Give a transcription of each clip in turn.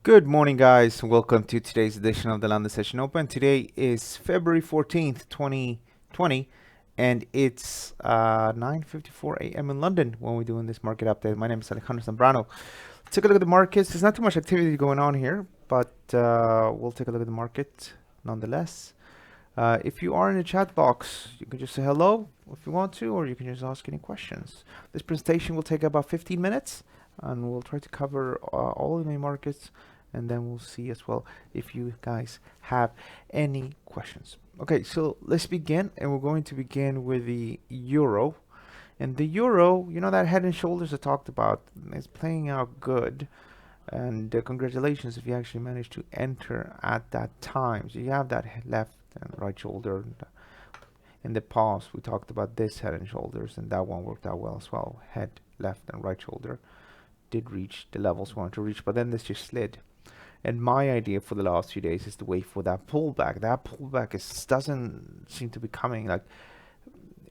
Good morning, guys. Welcome to today's edition of the London Session Open. Today is February 14th, 2020, and it's 9:54 a.m. in London when we're doing this market update. My name is Alejandro Zambrano. Take a look at the markets. There's not too much activity going on here, but we'll take a look at the market nonetheless. If you are in the chat box, you can just say hello if you want to, or you can just ask any questions. This presentation will take about 15 minutes, and we'll try to cover all the main markets, and then we'll see as well if you guys have any questions. Okay, so let's begin, and we're going to begin with the euro. And the euro, you know, that head and shoulders I talked about, is playing out good. And congratulations if you actually managed to enter at that time. So you have that left and right shoulder. In the past, we talked about this head and shoulders, and that one worked out well as well. Head, left, and right shoulder did reach the levels we wanted to reach, but then this just slid. And my idea for the last few days is to wait for that pullback. That pullback doesn't seem to be coming. Like,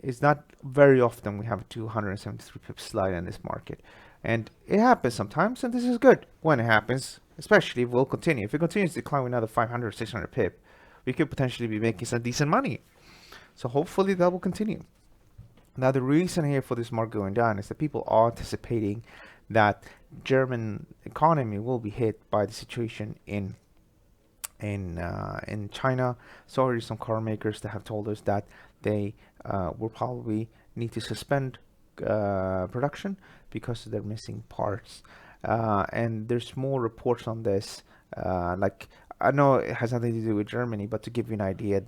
it's not very often we have a 273 pip slide in this market. And it happens sometimes, and this is good when it happens, especially if we'll continue. If it continues to decline with another 500 or 600 pip, we could potentially be making some decent money. So hopefully that will continue. Now, the reason here for this market going down is that people are anticipating that German economy will be hit by the situation in China. So already some car makers that have told us that they will probably need to suspend production because they're missing parts. And there's more reports on this. Like, I know it has nothing to do with Germany, but to give you an idea,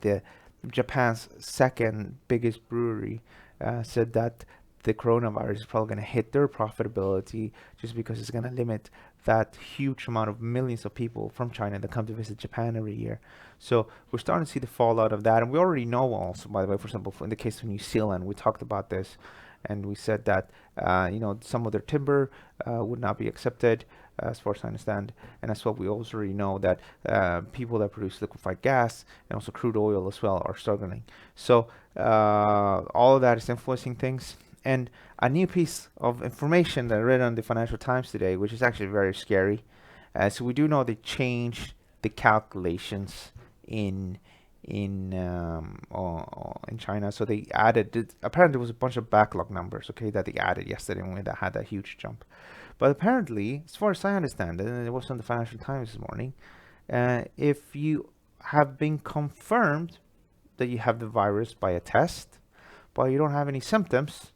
Japan's second biggest brewery said that the coronavirus is probably going to hit their profitability just because it's going to limit that huge amount of millions of people from China that come to visit Japan every year. So we're starting to see the fallout of that. And we already know also, by the way, for example, in the case of New Zealand, we talked about this and we said that, some of their timber would not be accepted as far as I understand. And as well, we also already know that people that produce liquefied gas and also crude oil as well are struggling. So all of that is influencing things. And a new piece of information that I read on the Financial Times today, which is actually very scary. So we do know they changed the calculations in China. So they added. Apparently, there was a bunch of backlog numbers. Okay, that they added yesterday when that had that huge jump. But apparently, as far as I understand it, and it was on the Financial Times this morning, if you have been confirmed that you have the virus by a test, but you don't have any symptoms,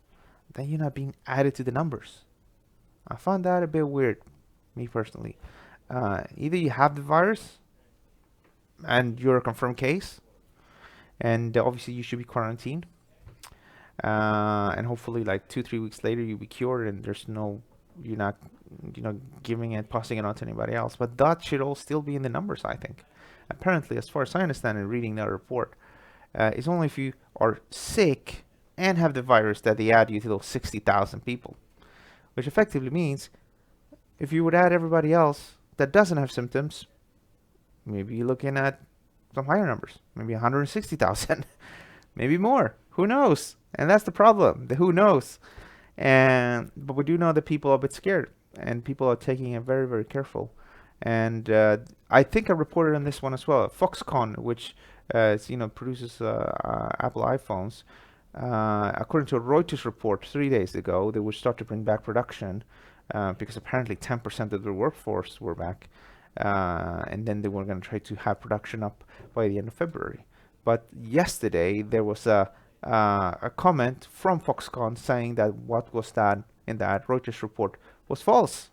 then you're not being added to the numbers. I found that a bit weird, me personally. Either you have the virus and you're a confirmed case, and obviously you should be quarantined, and hopefully like 2-3 weeks later you'll be cured and you're not giving it, passing it on to anybody else. But that should all still be in the numbers, I think. Apparently, as far as I understand and reading that report, it's only if you are sick and have the virus that they add you to those 60,000 people, which effectively means if you would add everybody else that doesn't have symptoms, maybe you're looking at some higher numbers, maybe 160,000, maybe more. Who knows? And that's the problem, the who knows. But we do know that people are a bit scared, and people are taking it very, very careful. And I think I reported on this one as well. Foxconn, which produces Apple iPhones, according to a Reuters report 3 days ago, they would start to bring back production because apparently 10% of their workforce were back, and then they were going to try to have production up by the end of February. But yesterday there was a comment from Foxconn saying that what was that in that Reuters report was false.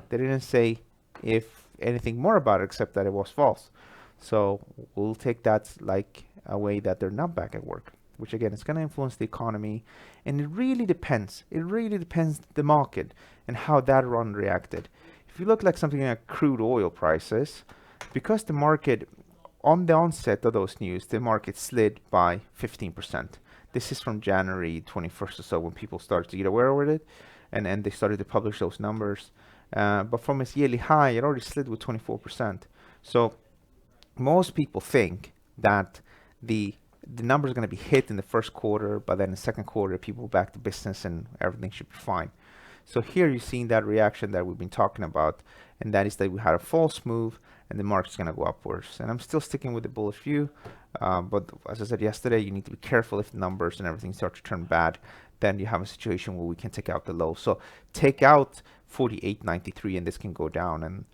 They didn't say if anything more about it except that it was false. So we'll take that like a way that they're not back at work, which again is going to influence the economy. And it really depends. It really depends the market and how that run reacted. If you look like something like crude oil prices, because the market on the onset of those news, the market slid by 15%. This is from January 21st or so when people started to get aware of it, and they started to publish those numbers. But from its yearly high, it already slid with 24%. So most people think that the numbers are going to be hit in the first quarter, but then in the second quarter, people back to business and everything should be fine. So here you're seeing that reaction that we've been talking about, and that is that we had a false move and the market's going to go upwards. And I'm still sticking with the bullish view, but as I said yesterday, you need to be careful if the numbers and everything start to turn bad. Then you have a situation where we can take out the low. So take out 48.93 and this can go down, and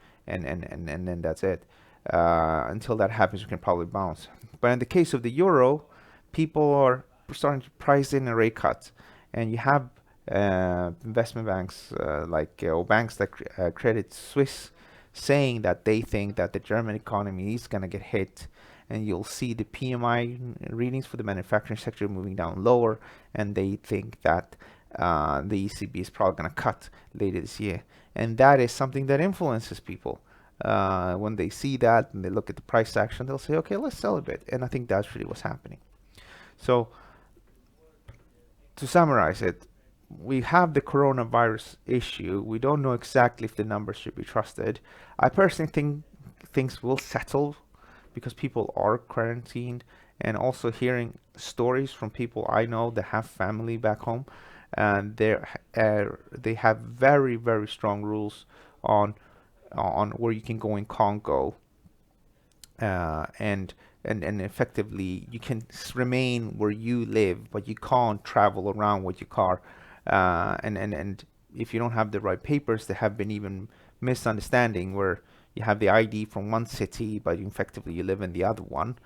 then that's it. Until that happens, we can probably bounce. But in the case of the euro, people are starting to price in a rate cut, and you have investment banks or banks like Credit Suisse saying that they think that the German economy is going to get hit, and you'll see the PMI readings for the manufacturing sector moving down lower, and they think that the ECB is probably going to cut later this year, and that is something that influences people. When they see that and they look at the price action, they'll say, okay, let's sell a bit, and I think that's really what's happening. So to summarize it, we have the coronavirus issue. We don't know exactly if the numbers should be trusted. I personally think things will settle because people are quarantined, and also hearing stories from people I know that have family back home, and they have very, very strong rules on where you can go in Congo, and effectively you can remain where you live, but you can't travel around with your car. And if you don't have the right papers, there have been even misunderstanding where you have the ID from one city, but effectively you live in the other one,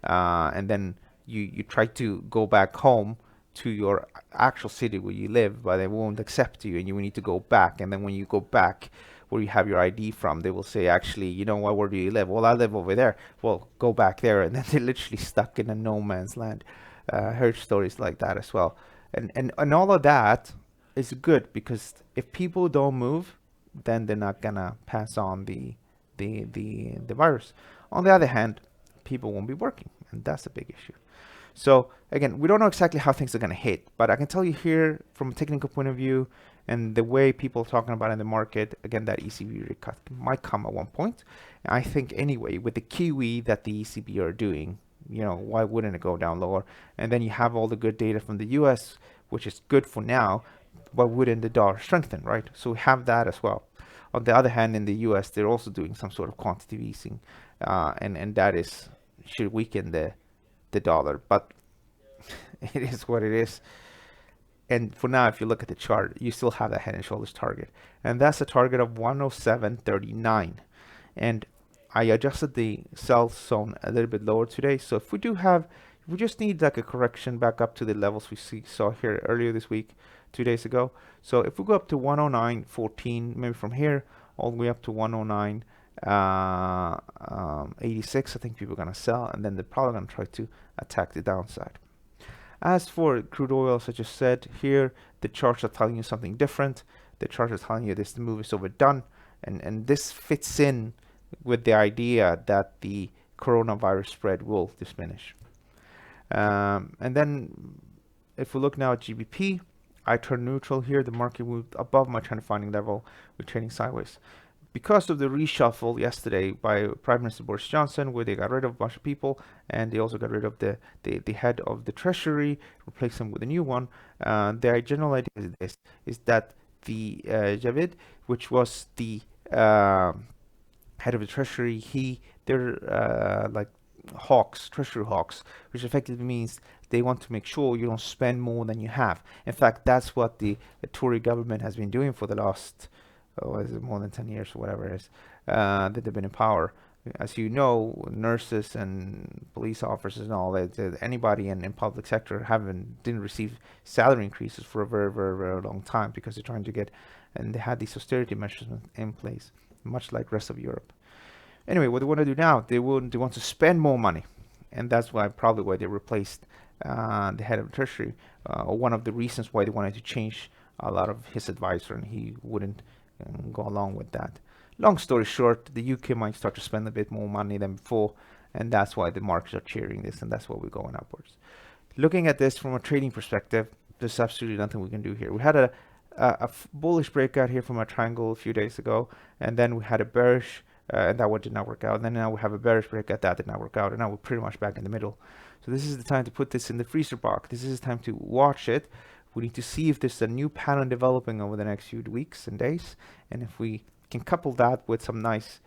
and then you try to go back home to your actual city where you live, but they won't accept you, and you need to go back. And then when you go back where you have your ID from, they will say, actually, you know what, where do you live? Well, I live over there. Well, go back there, and then they're literally stuck in a no man's land. Heard stories like that as well, and all of that is good, because if people don't move, then they're not gonna pass on the virus. On the other hand, people won't be working, and that's a big issue. So again, we don't know exactly how things are going to hit, but I can tell you here from a technical point of view and the way people are talking about in the market, again, that ECB rate cut might come at one point. And I think anyway, with the QE that the ECB are doing, why wouldn't it go down lower? And then you have all the good data from the US, which is good for now, but wouldn't the dollar strengthen, right? So we have that as well. On the other hand, in the US, they're also doing some sort of quantitative easing, and that should weaken the dollar, but it is what it is. And for now, if you look at the chart, you still have that head and shoulders target, and that's a target of 107.39. And I adjusted the sell zone a little bit lower today. So if we just need like a correction back up to the levels we saw here earlier this week, 2 days ago. So if we go up to 109.14, maybe from here all the way up to 109. 86, I think people are going to sell, and then they're probably going to try to attack the downside. As for crude oil, as I just said here, the charts are telling you something different. The chart is telling you this move is overdone, and this fits in with the idea that the coronavirus spread will diminish. And then if we look now at GBP, I turned neutral here. The market moved above my trend finding level. We're trading sideways because of the reshuffle yesterday by Prime Minister Boris Johnson, where they got rid of a bunch of people, and they also got rid of the head of the Treasury, replaced him with a new one. Their general idea is that the Javid, which was the head of the Treasury, they're like hawks, treasury hawks, which effectively means they want to make sure you don't spend more than you have. In fact, that's what the Tory government has been doing for the last is it more than 10 years or whatever it is that they've been in power. As you know, nurses and police officers and all that, anybody in public sector didn't receive salary increases for a very, very, very long time, because they're trying to get, and they had these austerity measures in place, much like rest of Europe. Anyway, what they want to do now, they want to spend more money, and that's probably why they replaced the head of the Treasury, or one of the reasons why they wanted to change a lot of his advisor, and he wouldn't go along with that. Long story short, the UK might start to spend a bit more money than before, and that's why the markets are cheering this, and that's why we're going upwards. Looking at this from a trading perspective, there's absolutely nothing we can do here. We had a bullish breakout here from a triangle a few days ago, and then we had a bearish, and that one did not work out. And then now we have a bearish breakout that did not work out, and now we're pretty much back in the middle. So this is the time to put this in the freezer box. This is the time to watch it. We need to see if there's a new pattern developing over the next few weeks and days, and if we can couple that with some nice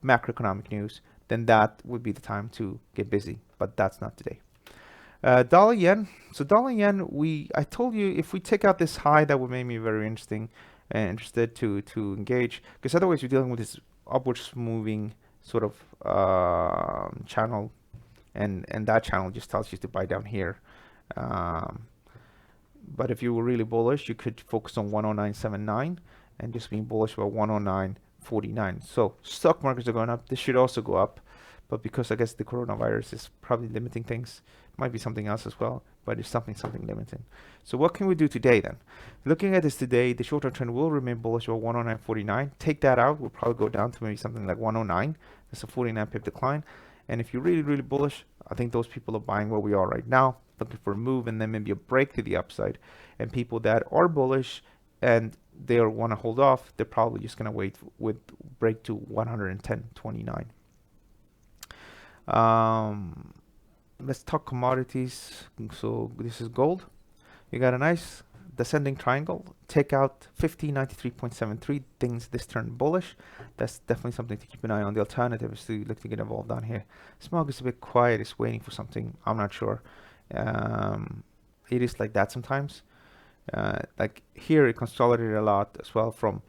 macroeconomic news, then that would be the time to get busy. But that's not today. Dollar yen. So dollar yen, I told you if we take out this high, that would make me very interested to engage, because otherwise you're dealing with this upwards moving sort of channel, and that channel just tells you to buy down here. But if you were really bullish, you could focus on 109.79 and just being bullish about 109.49. So stock markets are going up. This should also go up, but because I guess the coronavirus is probably limiting things, might be something else as well, but it's something limiting. So what can we do today then? Looking at this today, the short-term trend will remain bullish about 109.49. Take that out, we'll probably go down to maybe something like 109. That's a 49 pip decline. And if you're really, really bullish, I think those people are buying where we are right now, looking for a move and then maybe a break to the upside. And people that are bullish and they want to hold off, they're probably just going to wait with break to 110.29. Let's talk commodities. So this is gold. You got a nice descending triangle. Take out 1593.73. Things this turn bullish. That's definitely something to keep an eye on. The alternative is to look to get involved down here. Smog is a bit quiet. It's waiting for something. I'm not sure. It is like that sometimes. Like here, it consolidated a lot as well from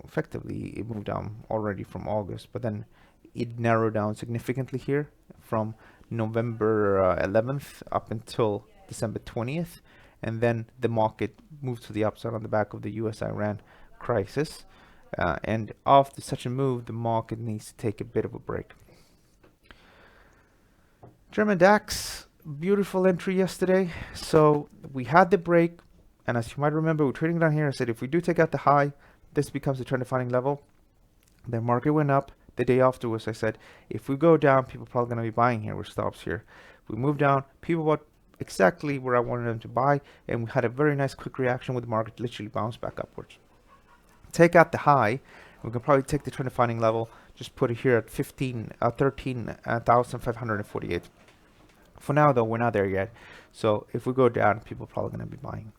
effectively it moved down already from August, but then it narrowed down significantly here from November 11th up until December 20th, and then the market moved to the upside on the back of the US-Iran crisis, and after such a move, the market needs to take a bit of a break. German DAX, beautiful entry yesterday. So we had the break, and as you might remember, we're trading down here. I said if we do take out the high, this becomes the trend defining level. The market went up. The day afterwards, I said, if we go down, people are probably going to be buying here with stops here. If we move down, people bought exactly where I wanted them to buy, and we had a very nice quick reaction with the market literally bounced back upwards. Take out the high, we can probably take the trend defining level, just put it here at 13,548. For now, though, we're not there yet. So if we go down, people are probably going to be buying.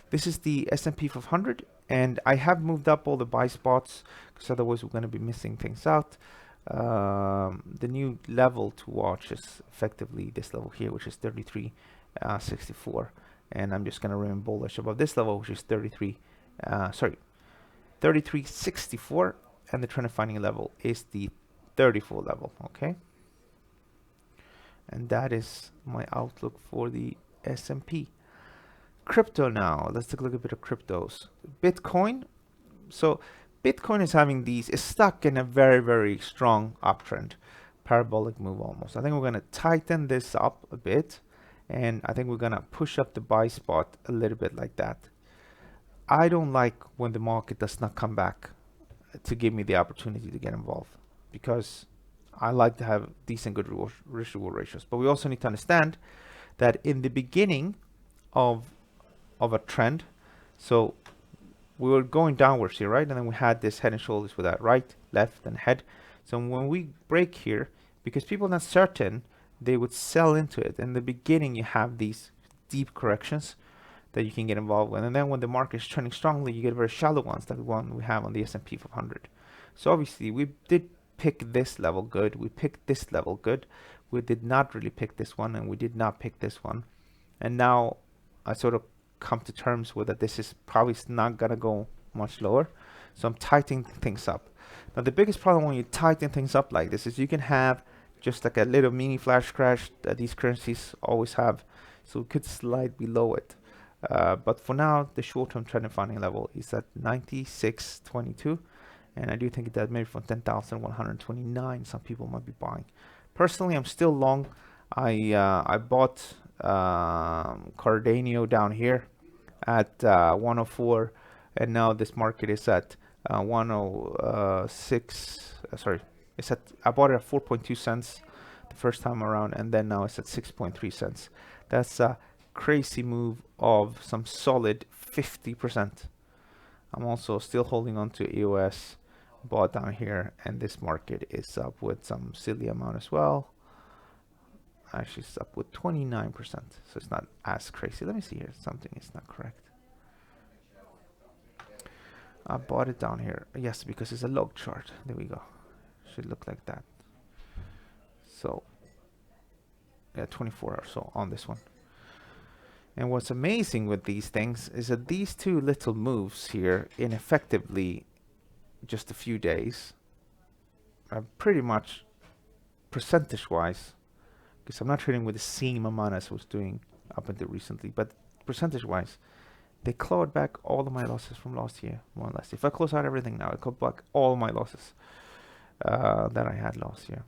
This is the S&P 500, and I have moved up all the buy spots because otherwise we're going to be missing things out. The new level to watch is effectively this level here, which is 33.64, and I'm just going to remain bullish above this level, which is 33.64, and the trend defining level is the 34 level. Okay, and that is my outlook for the S&P. Crypto now. Let's take a look at a bit of cryptos. Bitcoin. So Bitcoin is stuck in a very, very strong uptrend. Parabolic move almost. I think we're going to tighten this up a bit, and I think we're going to push up the buy spot a little bit like that. I don't like when the market does not come back to give me the opportunity to get involved, because I like to have decent good risk-reward ratios. But we also need to understand that in the beginning of a trend, so we were going downwards here, right? And then we had this head and shoulders with that right, left, and head. So when we break here, because people are not certain, they would sell into it. In the beginning, you have these deep corrections that you can get involved with. And then when the market is trending strongly, you get very shallow ones, like the one we have on the S&P 500. So obviously, we did pick this level good. We picked this level good. We did not really pick this one, and we did not pick this one. And now I sort of come to terms with that this is probably not gonna go much lower, so I'm tightening things up. Now the biggest problem when you tighten things up like this is you can have just like a little mini flash crash that these currencies always have, so it could slide below it, but for now the short-term trend defining level is at 96.22, and I do think that maybe from 10,129 some people might be buying. Personally, I'm still long. I bought Cardano down here at 104, and now this market is at 106. It's at, I bought it at 4.2 cents the first time around, and then now it's at 6.3 cents. That's a crazy move of some solid 50%. I'm also still holding on to EOS, bought down here, and this market is up with some silly amount as well. Actually, it's up with 29%, so it's not as crazy. Let me see here. Something is not correct. I bought it down here. Yes, because it's a log chart. There we go. Should look like that. So, yeah, 24 or so on this one. And what's amazing with these things is that these two little moves here in effectively just a few days are pretty much percentage-wise, because I'm not trading with the same amount as I was doing up until recently, but percentage-wise, they clawed back all of my losses from last year, more or less. If I close out everything now, I clawed back all my losses that I had last year.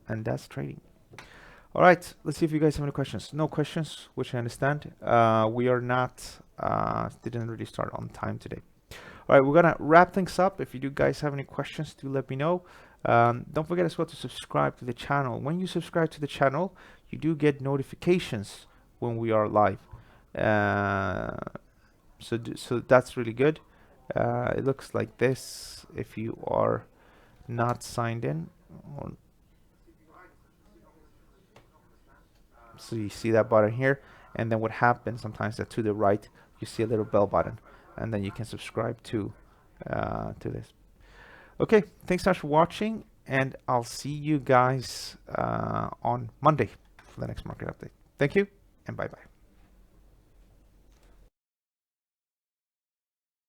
And that's trading. All right, let's see if you guys have any questions. No questions, which I understand. We are not, didn't really start on time today. All right, we're gonna wrap things up. If you do guys have any questions, do let me know. Don't forget as well to subscribe to the channel. When you subscribe to the channel, you do get notifications when we are live. So that's really good. It looks like this if you are not signed in. So you see that button here, and then what happens sometimes that to the right you see a little bell button, and then you can subscribe to this. Okay, thanks so much for watching, and I'll see you guys on Monday for the next market update. Thank you, and bye bye.